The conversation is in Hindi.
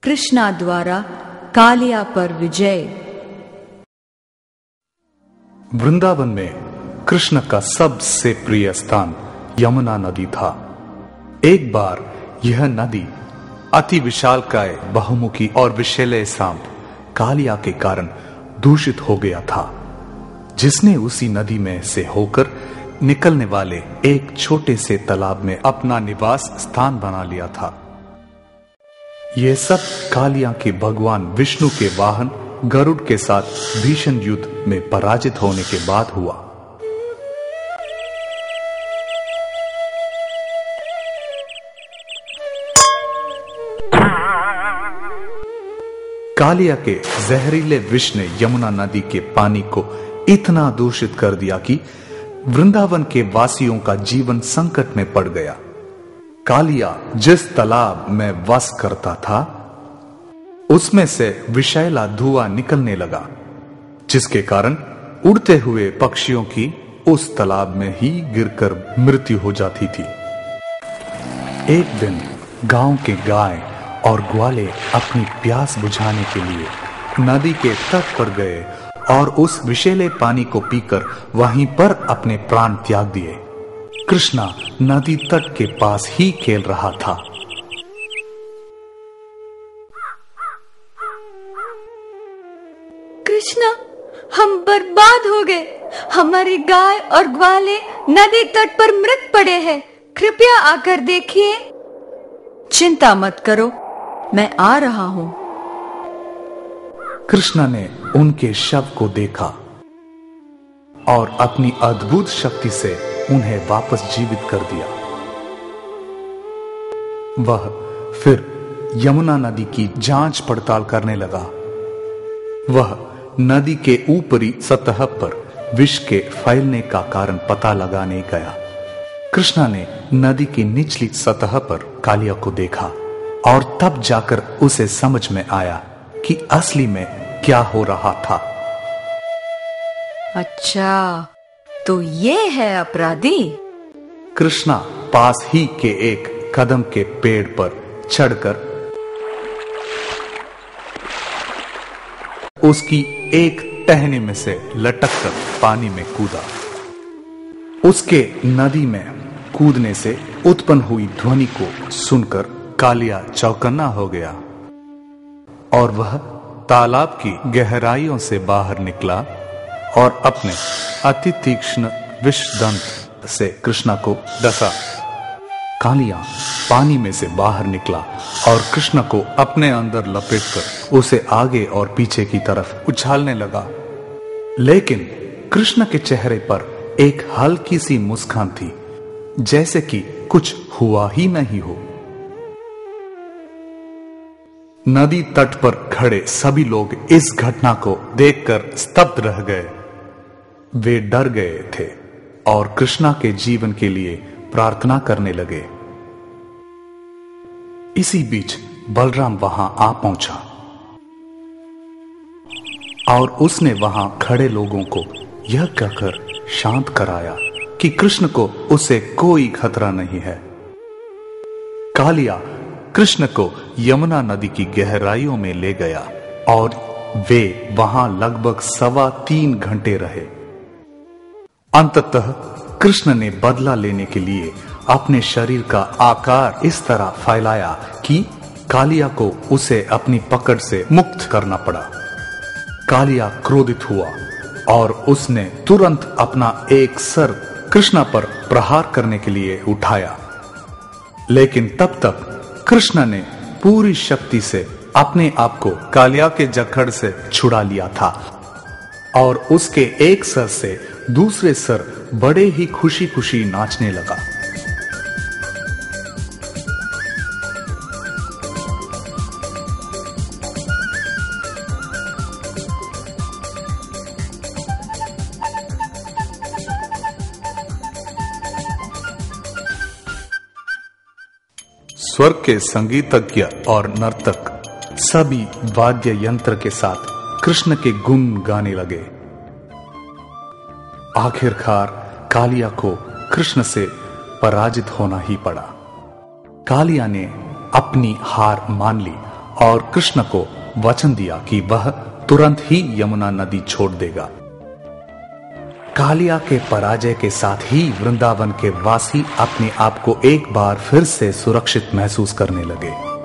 कृष्णा द्वारा कालिया पर विजय। वृंदावन में कृष्ण का सबसे प्रिय स्थान यमुना नदी था। एक बार यह नदी अति विशालकाय, बहुमुखी और विषैले सांप कालिया के कारण दूषित हो गया था, जिसने उसी नदी में से होकर निकलने वाले एक छोटे से तालाब में अपना निवास स्थान बना लिया था। यह सब कालिया के भगवान विष्णु के वाहन गरुड़ के साथ भीषण युद्ध में पराजित होने के बाद हुआ। कालिया के जहरीले विष ने यमुना नदी के पानी को इतना दूषित कर दिया कि वृंदावन के वासियों का जीवन संकट में पड़ गया। कालिया जिस तालाब में वास करता था, उसमें से विषैला धुआं निकलने लगा, जिसके कारण उड़ते हुए पक्षियों की उस तालाब में ही गिरकर मृत्यु हो जाती थी। एक दिन गांव के गाय और ग्वाले अपनी प्यास बुझाने के लिए नदी के तट पर गए और उस विषैले पानी को पीकर वहीं पर अपने प्राण त्याग दिए। कृष्णा नदी तट के पास ही खेल रहा था। कृष्णा, हम बर्बाद हो गए। हमारी गाय और ग्वाले नदी तट पर मृत पड़े हैं। कृपया आकर देखिए। चिंता मत करो, मैं आ रहा हूं। कृष्णा ने उनके शव को देखा और अपनी अद्भुत शक्ति से उन्हें वापस जीवित कर दिया। वह फिर यमुना नदी की जांच पड़ताल करने लगा। वह नदी के ऊपरी सतह पर विष के फैलने का कारण पता लगाने गया। कृष्णा ने नदी की निचली सतह पर कालिया को देखा और तब जाकर उसे समझ में आया कि असली में क्या हो रहा था। अच्छा, तो ये है अपराधी। कृष्णा पास ही के एक कदम के पेड़ पर चढ़कर उसकी एक टहनी में से लटककर पानी में कूदा। उसके नदी में कूदने से उत्पन्न हुई ध्वनि को सुनकर कालिया चौकन्ना हो गया और वह तालाब की गहराइयों से बाहर निकला और अपने अति तीक्ष्ण विषदंत से कृष्णा को डसा। कालिया पानी में से बाहर निकला और कृष्ण को अपने अंदर लपेटकर उसे आगे और पीछे की तरफ उछालने लगा। लेकिन कृष्ण के चेहरे पर एक हल्की सी मुस्कान थी, जैसे कि कुछ हुआ ही नहीं हो। नदी तट पर खड़े सभी लोग इस घटना को देखकर स्तब्ध रह गए। वे डर गए थे और कृष्णा के जीवन के लिए प्रार्थना करने लगे। इसी बीच बलराम वहां आ पहुंचा और उसने वहां खड़े लोगों को यह कहकर शांत कराया कि कृष्ण को उससे कोई खतरा नहीं है। कालिया कृष्ण को यमुना नदी की गहराइयों में ले गया और वे वहां लगभग 3.25 घंटे रहे। अंततः कृष्ण ने बदला लेने के लिए अपने शरीर का आकार इस तरह फैलाया कि कालिया को उसे अपनी पकड़ से मुक्त करना पड़ा। कालिया क्रोधित हुआ और उसने तुरंत अपना एक सर कृष्ण पर प्रहार करने के लिए उठाया। लेकिन तब तक कृष्ण ने पूरी शक्ति से अपने आप को कालिया के जकड़ से छुड़ा लिया था और उसके एक सर से दूसरे सर बड़े ही खुशी खुशी नाचने लगा। स्वर्ग के संगीतज्ञ और नर्तक सभी वाद्य यंत्र के साथ कृष्ण के गुण गाने लगे। आखिरकार कालिया को कृष्ण से पराजित होना ही पड़ा। कालिया ने अपनी हार मान ली और कृष्ण को वचन दिया कि वह तुरंत ही यमुना नदी छोड़ देगा। कालिया के पराजय के साथ ही वृंदावन के वासी अपने आप को एक बार फिर से सुरक्षित महसूस करने लगे।